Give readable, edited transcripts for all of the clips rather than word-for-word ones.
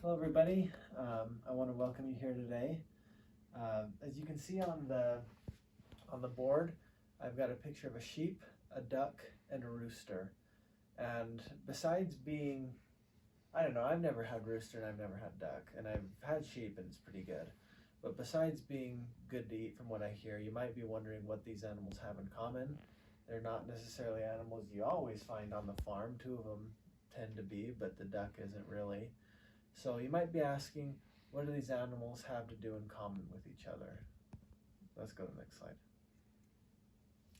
Hello everybody, I want to welcome you here today. As you can see on the board, I've got a picture of a sheep, a duck, and a rooster. And besides being, I don't know, I've never had rooster and I've never had duck, and I've had sheep and it's pretty good. But besides being good to eat from what I hear, you might be wondering what these animals have in common. They're not necessarily animals you always find on the farm. Two of them tend to be, but the duck isn't really. So you might be asking, what do these animals have to do in common with each other? Let's go to the next slide.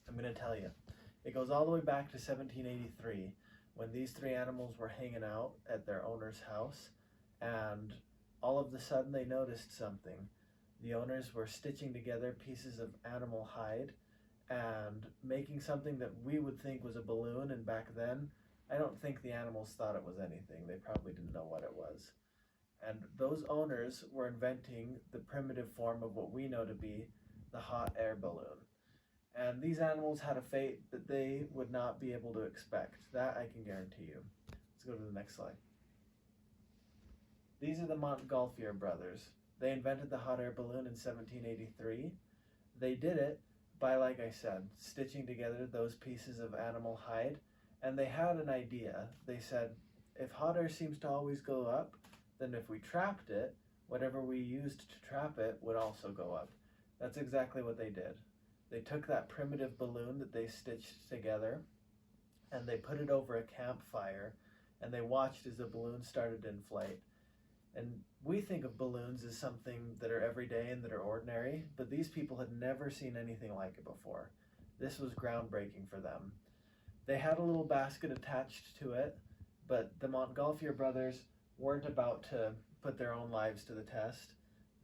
I'm going to tell you. It goes all the way back to 1783 when these three animals were hanging out at their owner's house, and all of a sudden they noticed something. The owners were stitching together pieces of animal hide and making something that we would think was a balloon, and back then I don't think the animals thought it was anything. They probably didn't know what it was. And those owners were inventing the primitive form of what we know to be the hot air balloon. And these animals had a fate that they would not be able to expect. That I can guarantee you. Let's go to the next slide. These are the Montgolfier brothers. They invented the hot air balloon in 1783. They did it by, like I said, stitching together those pieces of animal hide. And they had an idea. They said, if hot air seems to always go up, then if we trapped it, whatever we used to trap it would also go up. That's exactly what they did. They took that primitive balloon that they stitched together and they put it over a campfire and they watched as the balloon started to inflate. And we think of balloons as something that are everyday and that are ordinary, but these people had never seen anything like it before. This was groundbreaking for them. They had a little basket attached to it, but the Montgolfier brothers weren't about to put their own lives to the test.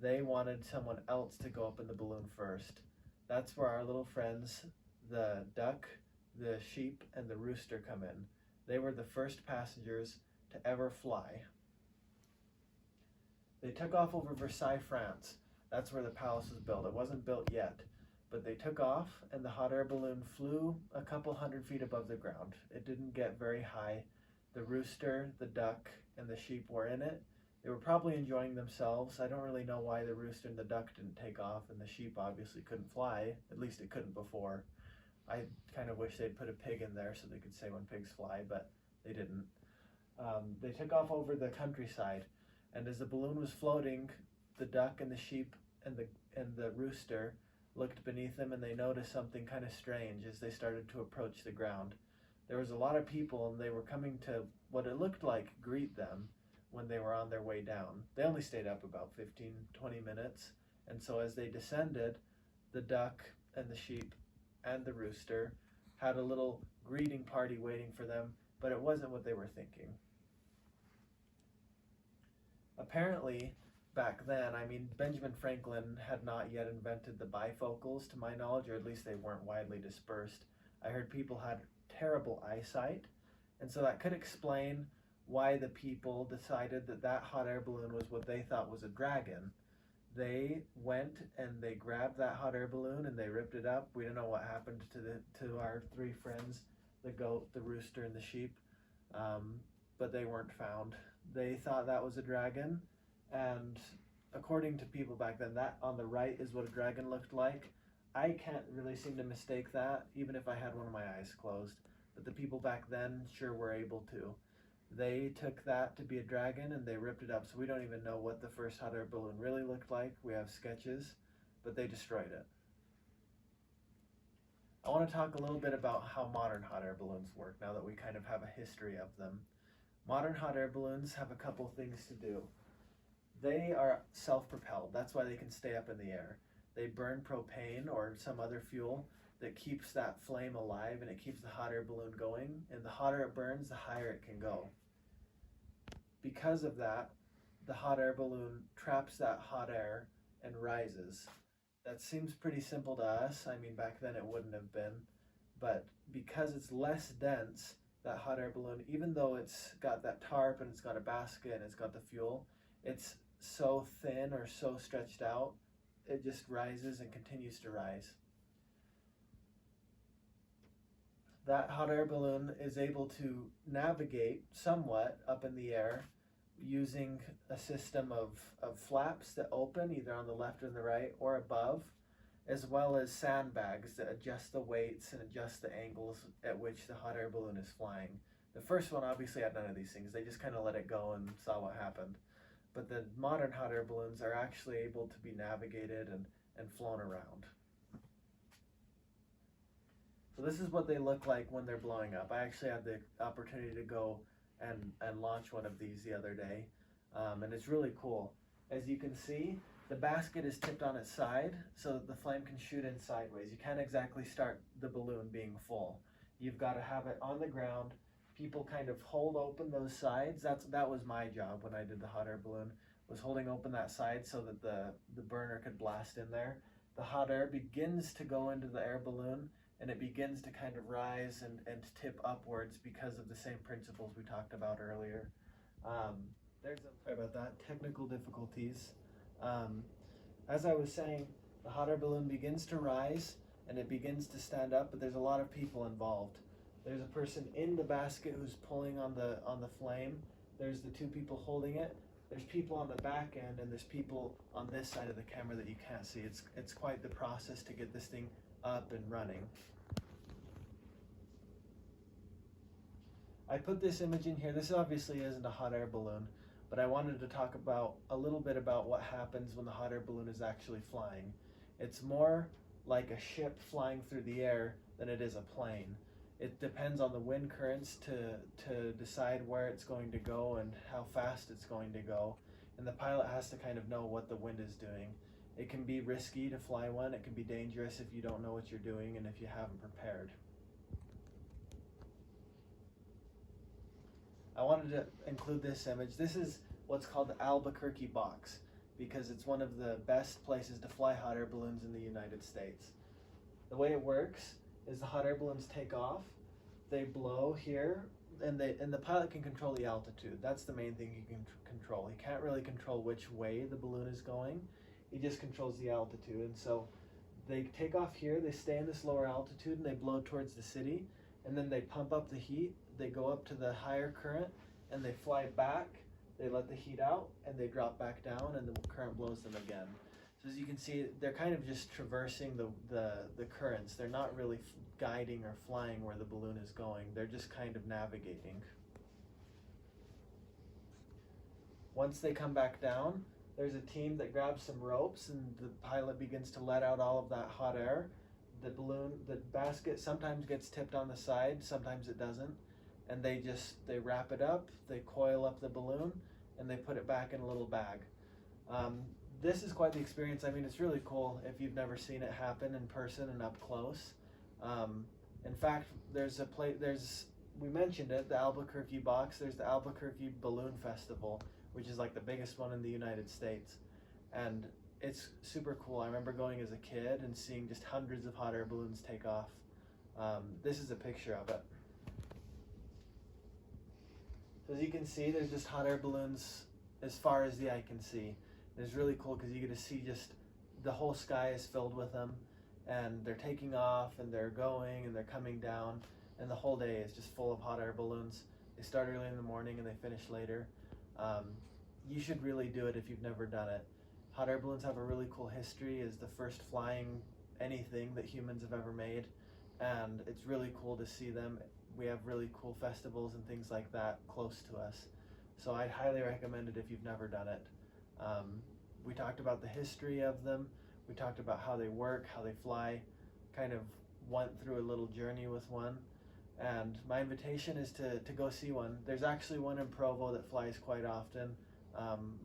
They wanted someone else to go up in the balloon first. That's where our little friends, the duck, the sheep, and the rooster come in. They were the first passengers to ever fly. They took off over Versailles, France. That's where the palace was built. It wasn't built yet, but they took off and the hot air balloon flew a couple 100 feet above the ground. It didn't get very high. The rooster, the duck, and the sheep were in it. They were probably enjoying themselves. I don't really know why the rooster and the duck didn't take off, and the sheep obviously couldn't fly. At least it couldn't before. I kind of wish they'd put a pig in there so they could say when pigs fly, but they didn't. They took off over the countryside, and as the balloon was floating, the duck and the sheep and the rooster looked beneath them, and they noticed something kind of strange as they started to approach the ground. There was a lot of people, and they were coming to what it looked like greet them when they were on their way down. They only stayed up about 15-20 minutes, and so as they descended, the duck and the sheep and the rooster had a little greeting party waiting for them, but it wasn't what they were thinking. Apparently, back then, Benjamin Franklin had not yet invented the bifocals to my knowledge, or at least they weren't widely dispersed. I heard people had terrible eyesight, and so that could explain why the people decided that that hot air balloon was what they thought was a dragon. They went and they grabbed that hot air balloon and they ripped it up. We don't know what happened to our three friends, the goat, the rooster, and the sheep, but they weren't found. They thought that was a dragon, and according to people back then, that on the right is what a dragon looked like. I can't really seem to mistake that, even if I had one of my eyes closed, but the people back then sure were able to. They took that to be a dragon and they ripped it up, so we don't even know what the first hot air balloon really looked like. We have sketches, but they destroyed it. I want to talk a little bit about how modern hot air balloons work now that we kind of have a history of them. Modern hot air balloons have a couple things to do. They are self-propelled. That's why they can stay up in the air. They burn propane or some other fuel that keeps that flame alive, and it keeps the hot air balloon going, and the hotter it burns, the higher it can go. Because of that, the hot air balloon traps that hot air and rises. That seems pretty simple to us. Back then it wouldn't have been, but because it's less dense, that hot air balloon, even though it's got that tarp and it's got a basket and it's got the fuel, it's so thin or so stretched out, it just rises and continues to rise. That hot air balloon is able to navigate somewhat up in the air using a system of flaps that open either on the left or the right or above, as well as sandbags that adjust the weights and adjust the angles at which the hot air balloon is flying. The first one obviously had none of these things. They just kind of let it go and saw what happened. But the modern hot air balloons are actually able to be navigated and flown around. So this is what they look like when they're blowing up. I actually had the opportunity to go and launch one of these the other day, and it's really cool. As you can see, the basket is tipped on its side so that the flame can shoot in sideways. You can't exactly start the balloon being full. You've got to have it on the ground. People kind of hold open those sides. That was my job when I did the hot air balloon, was holding open that side so that the burner could blast in there. The hot air begins to go into the air balloon, and it begins to kind of rise and tip upwards because of the same principles we talked about earlier. Sorry about that, technical difficulties. As I was saying, the hot air balloon begins to rise and it begins to stand up, but there's a lot of people involved. There's a person in the basket who's pulling on the flame. There's the two people holding it. There's people on the back end, and there's people on this side of the camera that you can't see. It's quite the process to get this thing up and running. I put this image in here. This obviously isn't a hot air balloon, but I wanted to talk about a little bit about what happens when the hot air balloon is actually flying. It's more like a ship flying through the air than it is a plane. It depends on the wind currents to decide where it's going to go and how fast it's going to go. And the pilot has to kind of know what the wind is doing. It can be risky to fly one. It can be dangerous if you don't know what you're doing and if you haven't prepared. I wanted to include this image. This is what's called the Albuquerque box because it's one of the best places to fly hot air balloons in the United States. The way it works is the hot air balloons take off, they blow here, and the pilot can control the altitude. That's the main thing he can control. He can't really control which way the balloon is going. He just controls the altitude. And so they take off here, they stay in this lower altitude, and they blow towards the city, and then they pump up the heat, they go up to the higher current, and they fly back, they let the heat out, and they drop back down, and the current blows them again. So as you can see, they're kind of just traversing the currents. They're not really guiding or flying where the balloon is going. They're just kind of navigating. Once they come back down, there's a team that grabs some ropes and the pilot begins to let out all of that hot air. The basket sometimes gets tipped on the side, sometimes it doesn't. And they wrap it up, they coil up the balloon, and they put it back in a little bag. This is quite the experience. I mean, it's really cool if you've never seen it happen in person and up close. In fact, we mentioned it, the Albuquerque box. There's the Albuquerque Balloon Festival, which is like the biggest one in the United States. And it's super cool. I remember going as a kid and seeing just hundreds of hot air balloons take off. This is a picture of it. So as you can see, there's just hot air balloons as far as the eye can see. It's really cool because you get to see just the whole sky is filled with them, and they're taking off and they're going and they're coming down, and the whole day is just full of hot air balloons. They start early in the morning and they finish later. You should really do it if you've never done it. Hot air balloons have a really cool history as the first flying anything that humans have ever made, and it's really cool to see them. We have really cool festivals and things like that close to us. So I'd highly recommend it if you've never done it. We talked about the history of them. We talked about how they work, how they fly, kind of went through a little journey with one. And my invitation is to go see one. There's actually one in Provo that flies quite often.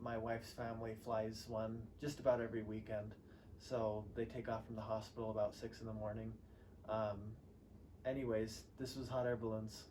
My wife's family flies one just about every weekend. So they take off from the hospital about 6 in the morning. Anyways, this was Hot Air Balloons.